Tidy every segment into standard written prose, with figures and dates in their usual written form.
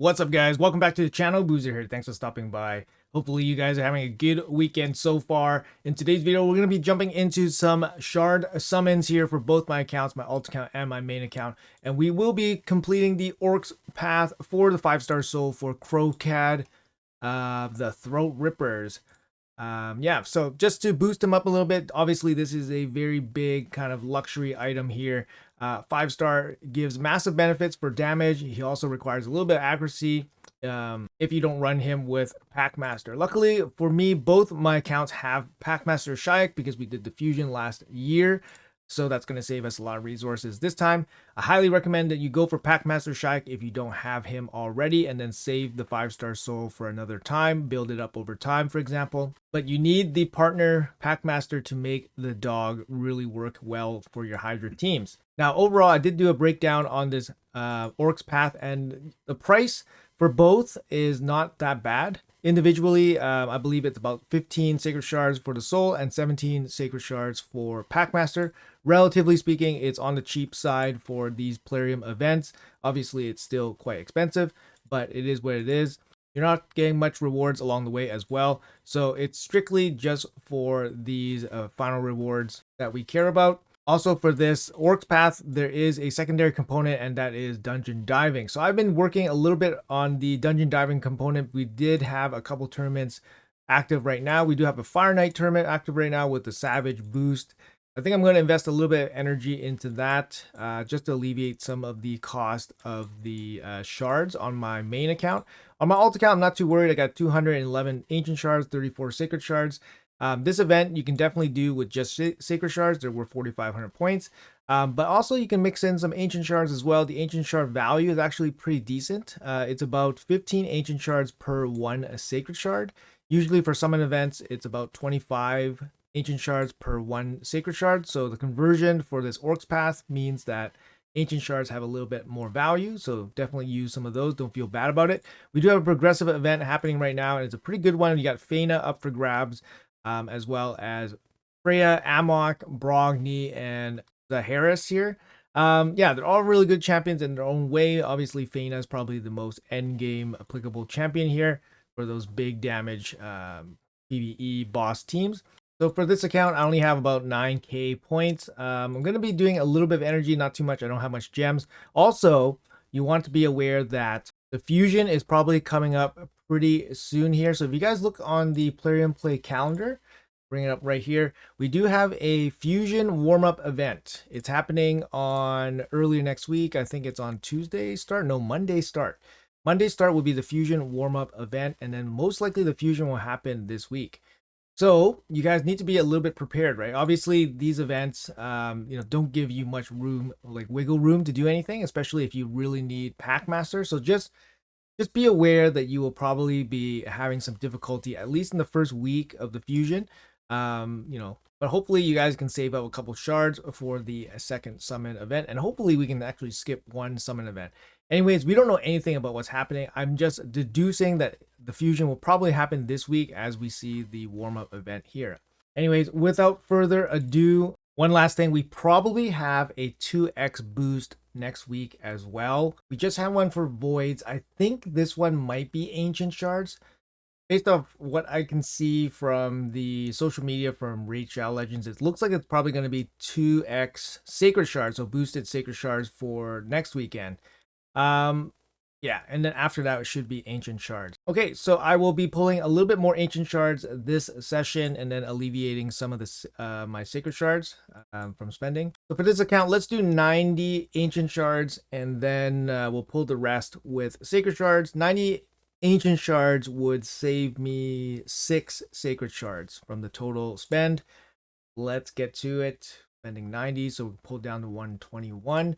What's up, guys? Welcome back to the channel. Boozer here. Thanks for stopping by. Hopefully you guys are having a good weekend so far. In today's video, we're going to be jumping into some shard summons here for both my accounts, my alt account and my main account. And we will be completing the Orcs path for the 5-star soul for Crowcad, the Throat Rippers. Yeah, so just to boost them up a little bit, obviously this is a very big kind of luxury item here. 5-star gives massive benefits for damage. He also requires a little bit of accuracy if you don't run him with Packmaster. Luckily for me, both my accounts have Packmaster Shayak because we did the fusion last year. So that's going to save us a lot of resources this time. I highly recommend that you go for Packmaster Shayak if you don't have him already, and then save the 5-star soul for another time. Build it up over time, for example. But you need the partner Packmaster to make the dog really work well for your Hydra teams. Now, overall, I did do a breakdown on this Orcs path, and the price for both is not that bad. Individually, I believe it's about 15 sacred shards for the soul and 17 sacred shards for Packmaster. Relatively speaking, it's on the cheap side for these Plarium events. Obviously, it's still quite expensive, but it is what it is. You're not getting much rewards along the way as well. So it's strictly just for these final rewards that we care about. Also, for this Orcs path, there is a secondary component, and that is dungeon diving. So I've been working a little bit on the dungeon diving component. We did have a couple tournaments active right now. We do have a Fire Knight tournament active right now with the Savage boost. I think I'm going to invest a little bit of energy into that just to alleviate some of the cost of the shards on my main account. On my alt account, I'm not too worried. I got 211 ancient shards, 34 sacred shards. This event you can definitely do with just sacred shards. They're worth 4,500 points. But also you can mix in some ancient shards as well. The ancient shard value is actually pretty decent. It's about 15 ancient shards per one sacred shard. Usually for summon events, it's about 25 ancient shards per one sacred shard. So the conversion for this Orcs path means that ancient shards have a little bit more value, so definitely use some of those. Don't feel bad about it. We do have a progressive event happening right now, and it's a pretty good one. You got Feyna up for grabs, as well as Freya, Amok, Brogni, and the Harris here. Yeah, they're all really good champions in their own way. Obviously, Feyna is probably the most endgame applicable champion here for those big damage PvE boss teams. So for this account, I only have about 9k points. I'm going to be doing a little bit of energy, not too much. I don't have much gems. Also, you want to be aware that the fusion is probably coming up pretty soon here. So if you guys look on the Plarium Play calendar, bring it up right here, we do have a fusion warm-up event. It's happening on earlier next week. I think it's on Tuesday start. No, Monday start. Monday start will be the fusion warm-up event, and then most likely the fusion will happen this week. So you guys need to be a little bit prepared, right? Obviously, these events, don't give you much room, like wiggle room to do anything, especially if you really need Packmaster. So just be aware that you will probably be having some difficulty, at least in the first week of the fusion. But hopefully you guys can save up a couple shards for the second summon event, and hopefully we can actually skip one summon event. Anyways, we don't know anything about what's happening. I'm just deducing that the fusion will probably happen this week as we see the warm-up event here. Anyways, without further ado, one last thing, we probably have a 2x boost next week as well. We just had one for voids. I think this one might be ancient shards. Based off what I can see from the social media from Raid Shadow Legends, it looks like it's probably going to be 2x sacred shards, so boosted sacred shards for next weekend. Yeah, and then after that, it should be ancient shards. Okay, so I will be pulling a little bit more ancient shards this session, and then alleviating some of this my sacred shards from spending. So for this account, let's do 90 ancient shards, and then we'll pull the rest with sacred shards. 90 ancient shards would save me 6 sacred shards from the total spend. Let's get to it. Spending 90, so we pull down to 121.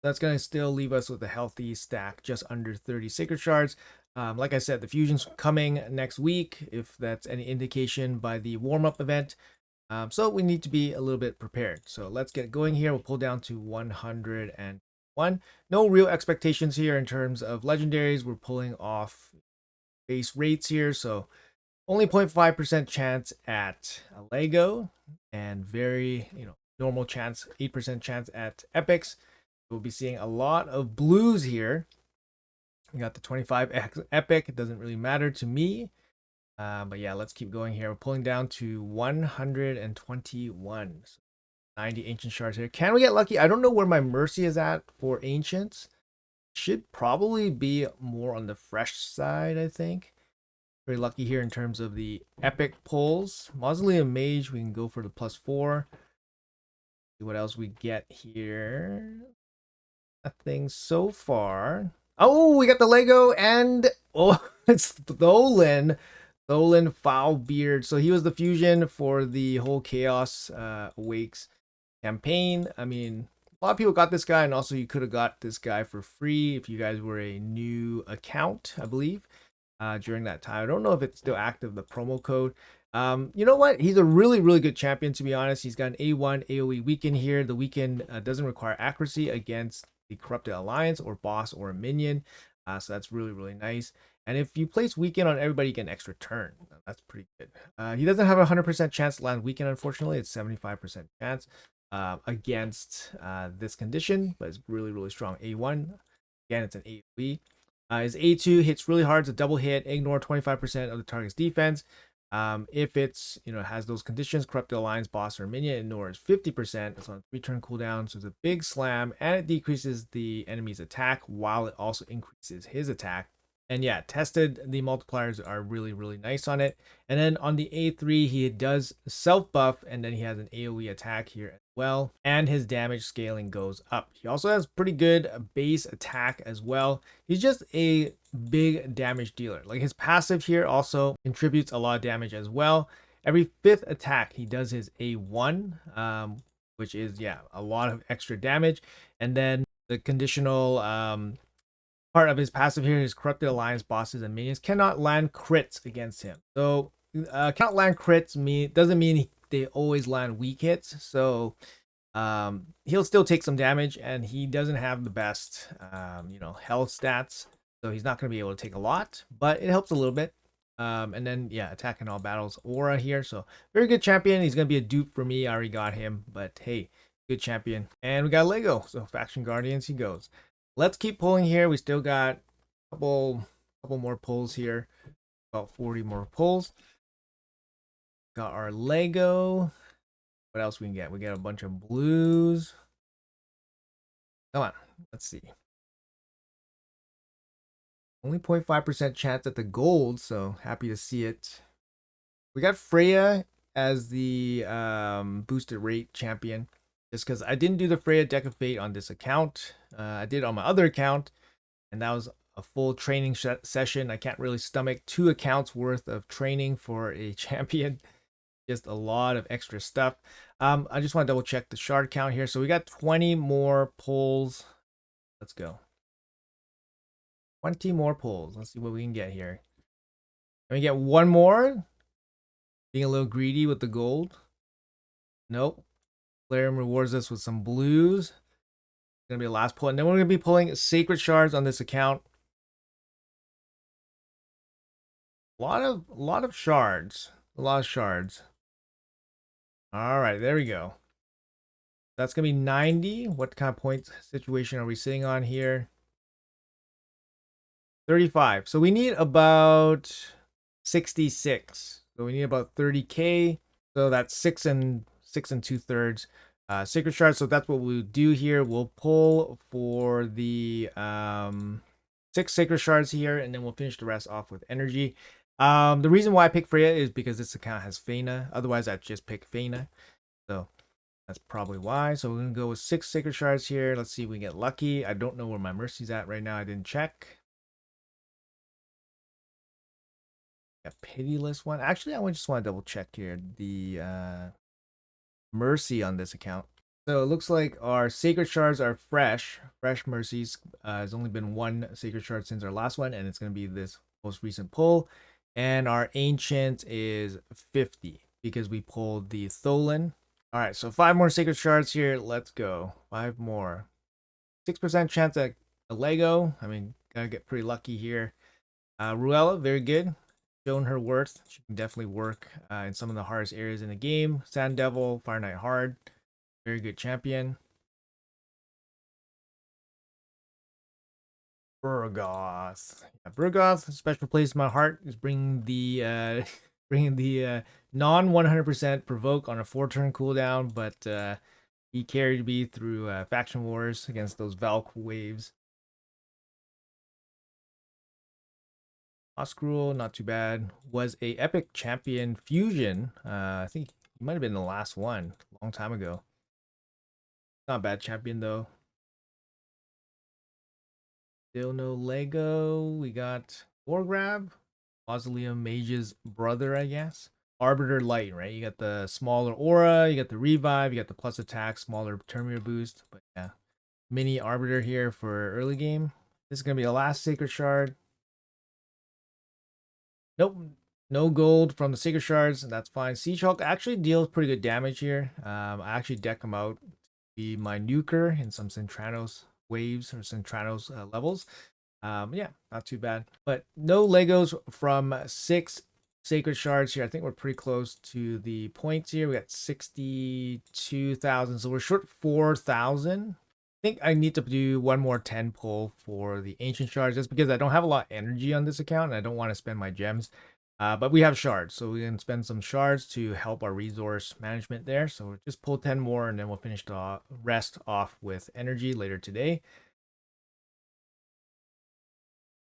That's going to still leave us with a healthy stack just under 30 sacred shards. Like I said, the fusion's coming next week, if that's any indication by the warm-up event. So we need to be a little bit prepared. So let's get going here. We'll pull down to 101. No real expectations here in terms of legendaries. We're pulling off base rates here. So only 0.5% chance at a Lego, and very, normal chance, 8% chance at epics. We'll be seeing a lot of blues here. We got the 25x epic. It doesn't really matter to me. But yeah, let's keep going here. We're pulling down to 121. So 90 ancient shards here. Can we get lucky? I don't know where my mercy is at for ancients. Should probably be more on the fresh side, I think. Very lucky here in terms of the epic pulls. Mausoleum Mage, we can go for the +4. See what else we get here. Nothing so far. Oh, we got the Lego and oh, it's Tholen. Tholen Foulbeard. So he was the fusion for the whole Chaos Awakes campaign. I mean, a lot of people got this guy, and also you could have got this guy for free if you guys were a new account, I believe, during that time. I don't know if it's still active, the promo code. You know what? He's a really, really good champion, to be honest. He's got an A1 AoE weaken here. The weaken doesn't require accuracy against the Corrupted Alliance or boss or a minion. So that's really, really nice. And if you place weaken on everybody, you get an extra turn. That's pretty good. He doesn't have a 100% chance to land weaken, unfortunately. It's 75% chance against this condition, but it's really, really strong. A1, again, it's an AoE. His A2 hits really hard. It's a double hit. Ignore 25% of the target's defense. If it's, has those conditions, Corrupted Alliance, boss, or minion, ignores 50%. It's on 3-turn cooldown, so it's a big slam, and it decreases the enemy's attack while it also increases his attack. And yeah, tested, the multipliers are really, really nice on it. And then on the A3, he does self buff, and then he has an AoE attack here as well. And his damage scaling goes up. He also has pretty good base attack as well. He's just a big damage dealer. Like his passive here also contributes a lot of damage as well. Every 5th attack, he does his A1, which is, yeah, a lot of extra damage. And then the conditional part of his passive here is Corrupted Alliance bosses and minions cannot land crits against him. So cannot land crits doesn't mean they always land weak hits. So he'll still take some damage, and he doesn't have the best health stats. So he's not going to be able to take a lot, but it helps a little bit. And then yeah, attack in all battles aura here. So very good champion. He's going to be a dupe for me. I already got him, but hey, good champion. And we got Lego. So Faction Guardians he goes. Let's keep pulling here. We still got a couple more pulls here. About 40 more pulls. Got our Lego. What else we can get? We got a bunch of blues. Come on. Let's see. Only 0.5% chance at the gold, so happy to see it. We got Freya as the boosted rate champion. Just because I didn't do the Freya Deck of Fate on this account. I did it on my other account, and that was a full training session. I can't really stomach 2 accounts worth of training for a champion. Just a lot of extra stuff. I just want to double check the shard count here. So we got 20 more pulls. Let's go. 20 more pulls. Let's see what we can get here. Can we get one more? Being a little greedy with the gold. Nope. Player rewards us with some blues. It's gonna be a last pull, and then we're gonna be pulling sacred shards on this account. A lot of shards. A lot of shards. All right, there we go. That's gonna be 90. What kind of point situation are we sitting on here? 35. So we need about 66. So we need about 30k. So that's 6 and 2/3 sacred shards. So that's what we'll do here. We'll pull for the 6 sacred shards here, and then we'll finish the rest off with energy. The reason why I pick Freya is because this account has Feyna. Otherwise, I'd just pick Feyna. So that's probably why. So we're gonna go with 6 sacred shards here. Let's see if we get lucky. I don't know where my mercy's at right now. I didn't check. A pitiless one. Actually, I just want to double check here the mercy on this account. So it looks like our sacred shards are fresh mercies. There's only been 1 sacred shard since our last one, and it's going to be this most recent pull. And our ancient is 50 because we pulled the Tholen. All right, so 5 more sacred shards here. Let's go. 5 more. 6% chance at a Lego. I mean, gotta get pretty lucky here. Ruella, very good. Shown her worth. She can definitely work in some of the hardest areas in the game. Sand Devil, Fire Knight Hard. Very good champion. Burgoth. Yeah, Burgoth, special place in my heart is bringing the bringing the non 100% provoke on a 4-turn cooldown, but he carried me through faction wars against those Valk waves. Oscruel, not too bad. Was a epic champion fusion. I think he might have been the last one a long time ago. Not a bad champion though. Still no Lego. We got Wargrab, Mausoleum Mage's brother, I guess. Arbiter Light, right? You got the smaller aura, you got the revive, you got the plus attack, smaller Terminator boost. But yeah, mini Arbiter here for early game. This is gonna be the last Sacred Shard. Nope, no gold from the Sacred Shards. That's fine. Siege Hulk actually deals pretty good damage here. I actually deck him out to be my nuker in some Centranos waves or Centranos levels. Yeah, not too bad. But no Legos from 6 Sacred Shards here. I think we're pretty close to the points here. We got 62,000, so we're short 4,000. I think I need to do one more 10 pull for the Ancient Shards just because I don't have a lot of energy on this account and I don't want to spend my gems. But we have shards, so we can spend some shards to help our resource management there. So we'll just pull 10 more and then we'll finish the rest off with energy later today.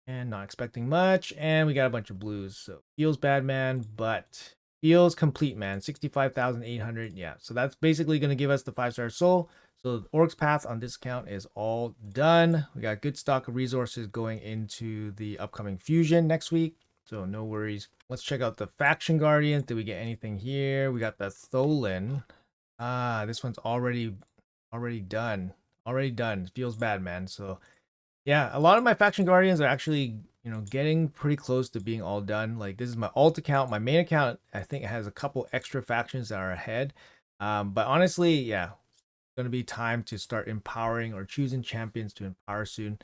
And not expecting much. And we got a bunch of blues. So feels bad, man, but feels complete, man. 65,800. Yeah. So that's basically going to give us the 5-star soul. So the Orcs Path on this account is all done. We got good stock of resources going into the upcoming fusion next week. So no worries. Let's check out the Faction Guardians. Did we get anything here? We got the Tholin. This one's already done. Already done. Feels bad, man. So yeah, a lot of my faction guardians are actually, getting pretty close to being all done. Like this is my alt account. My main account, I think, has a couple extra factions that are ahead. But honestly, yeah, it's gonna be time to start empowering or choosing champions to empower soon.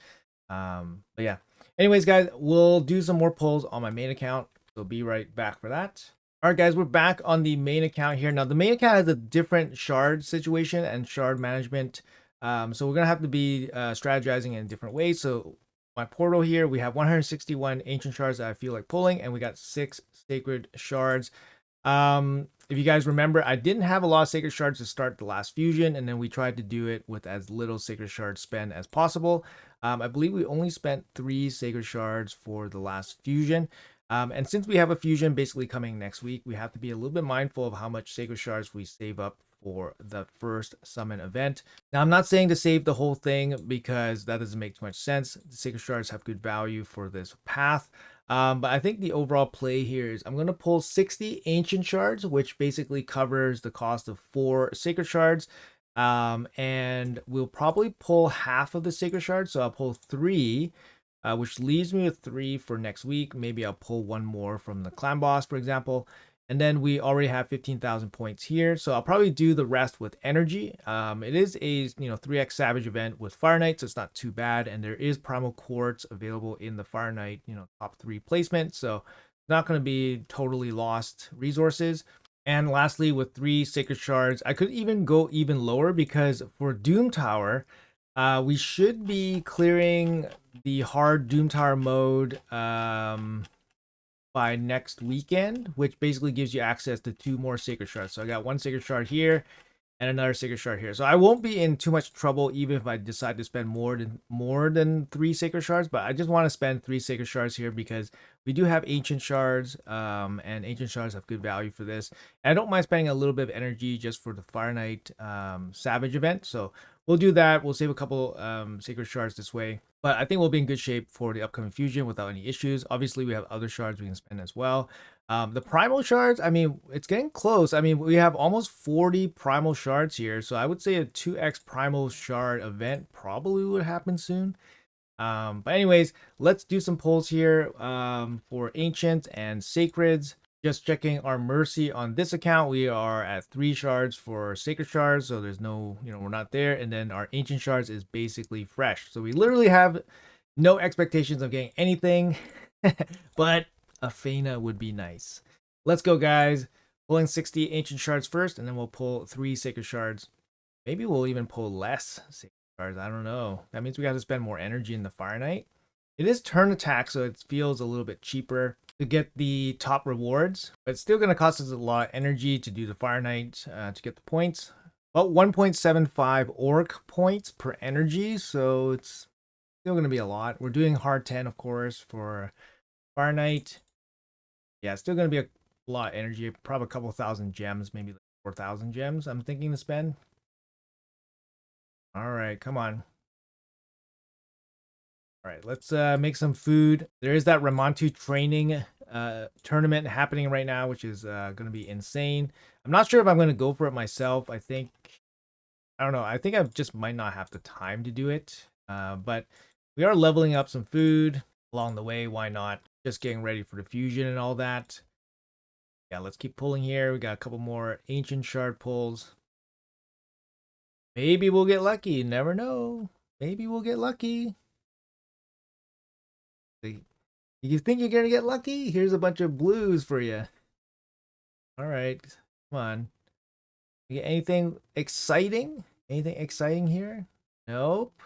But yeah. Anyways, guys, we'll do some more polls on my main account. So be right back for that. All right, guys, we're back on the main account here. Now, the main account has a different shard situation and shard management. So we're gonna have to be strategizing in different ways. So my portal here, we have 161 ancient shards that I feel like pulling, and we got 6 sacred shards. If you guys remember, I didn't have a lot of sacred shards to start the last fusion, and then we tried to do it with as little sacred shard spend as possible. I believe we only spent 3 sacred shards for the last fusion. And since we have a fusion basically coming next week, we have to be a little bit mindful of how much sacred shards we save up for the first summon event. Now, I'm not saying to save the whole thing because that doesn't make too much sense. The sacred shards have good value for this path. But I think the overall play here is I'm going to pull 60 ancient shards, which basically covers the cost of 4 sacred shards. And we'll probably pull half of the sacred shards. So I'll pull 3, which leaves me with 3 for next week. Maybe I'll pull 1 more from the clan boss, for example. And then we already have 15,000 points here. So I'll probably do the rest with energy. It is a 3x Savage event with Fire Knight, so it's not too bad. And there is Primal Quartz available in the Fire Knight, top 3 placement. So it's not going to be totally lost resources. And lastly, with 3 Sacred Shards, I could even go even lower because for Doom Tower, we should be clearing the hard Doom Tower mode by next weekend, which basically gives you access to 2 more sacred shards. So I got 1 sacred shard here and another sacred shard here. So I won't be in too much trouble even if I decide to spend more than 3 sacred shards, but I just want to spend 3 sacred shards here because we do have ancient shards, and ancient shards have good value for this. And I don't mind spending a little bit of energy just for the Fire Knight Savage event. So we'll do that. We'll save a couple sacred shards this way. But I think we'll be in good shape for the upcoming fusion without any issues. Obviously, we have other shards we can spend as well. The primal shards, I mean, it's getting close. I mean, we have almost 40 primal shards here. So I would say a 2x primal shard event probably would happen soon. But anyways, let's do some pulls here for ancient and sacreds. Just checking our mercy on this account, we are at 3 shards for sacred shards, so there's no, we're not there. And then our ancient shards is basically fresh, so we literally have no expectations of getting anything. But a Fena would be nice. Let's go, guys. Pulling 60 ancient shards first, and then we'll pull 3 sacred shards. Maybe we'll even pull less sacred shards. I don't know. That means we got to spend more energy in the Fire Knight. It is turn attack, so it feels a little bit cheaper to get the top rewards, but it's still going to cost us a lot of energy to do the Fire Knight to get the points. About 1.75 orc points per energy, so it's still going to be a lot. We're doing hard 10, of course, for Fire Knight. Yeah, it's still going to be a lot of energy, probably a couple thousand gems, maybe like 4,000 gems I'm thinking to spend. All right, come on. All right, let's make some food. There is that Ramantu training tournament happening right now, which is going to be insane. I'm not sure if I'm going to go for it myself. I don't know. I think I just might not have the time to do it. But we are leveling up some food along the way. Why not? Just getting ready for the fusion and all that. Yeah, let's keep pulling here. We got a couple more ancient shard pulls. Maybe we'll get lucky. You never know. Maybe we'll get lucky. You think you're gonna get lucky? Here's a bunch of blues for you. All right, come on. You get anything exciting? Anything exciting here? Nope.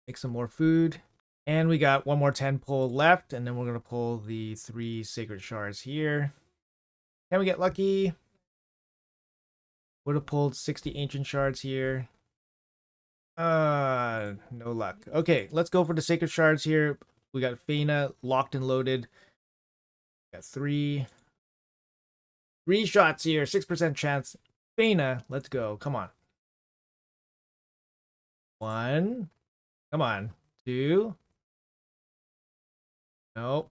Make some more food. And we got one more 10 pull left, and then we're gonna pull the 3 sacred shards here. Can we get lucky? Would have pulled 60 ancient shards here. No luck. Okay, let's go for the sacred shards here. We got Fena locked and loaded. Got three shots here, 6% chance. Fena, let's go. Come on. 1. Come on. 2. Nope.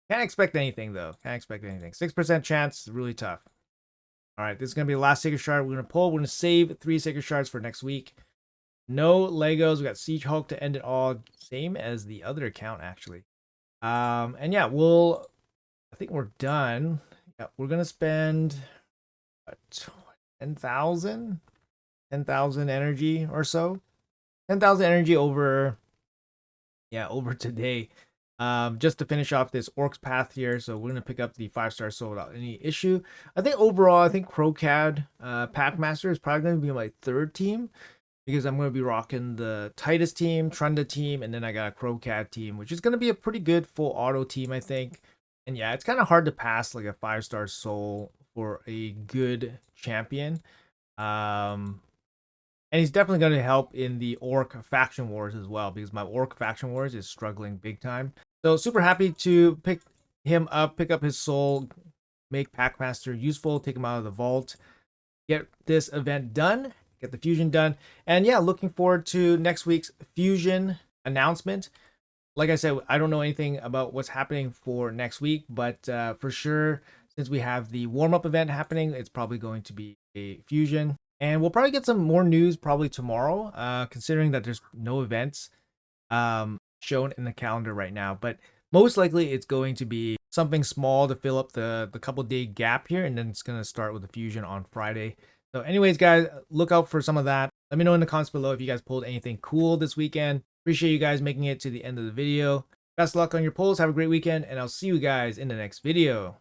Can't expect anything though. Can't expect anything. 6% chance, really tough. All right, this is gonna be the last sacred shard we're gonna pull. We're gonna save 3 sacred shards for next week. No Legos. We got Siege Hulk to end it all. Same as the other account, actually. And yeah, I think we're done. Yeah, we're gonna spend 10,000 energy or so. 10,000 energy over today. Just to finish off this Orcs path here. So we're gonna pick up the 5-star soul without any issue. I think overall, I think Crowcad Packmaster is probably gonna be my 3rd team, because I'm going to be rocking the Titus team, Trunda team, and then I got a Crowcat team, which is going to be a pretty good full auto team, I think. And yeah, it's kind of hard to pass like a 5-star soul for a good champion. And he's definitely going to help in the Orc faction wars as well, because my Orc faction wars is struggling big time. So super happy to pick him up, pick up his soul, make Packmaster useful, take him out of the vault, get this event done, get the fusion done. And yeah, looking forward to next week's fusion announcement. Like I said, I don't know anything about what's happening for next week, but for sure, since we have the warm-up event happening, it's probably going to be a fusion. And we'll probably get some more news probably tomorrow, considering that there's no events shown in the calendar right now. But most likely it's going to be something small to fill up the couple-day gap here, and then it's going to start with the fusion on Friday. So anyways, guys, look out for some of that. Let me know in the comments below if you guys pulled anything cool this weekend. Appreciate you guys making it to the end of the video. Best luck on your pulls. Have a great weekend, and I'll see you guys in the next video.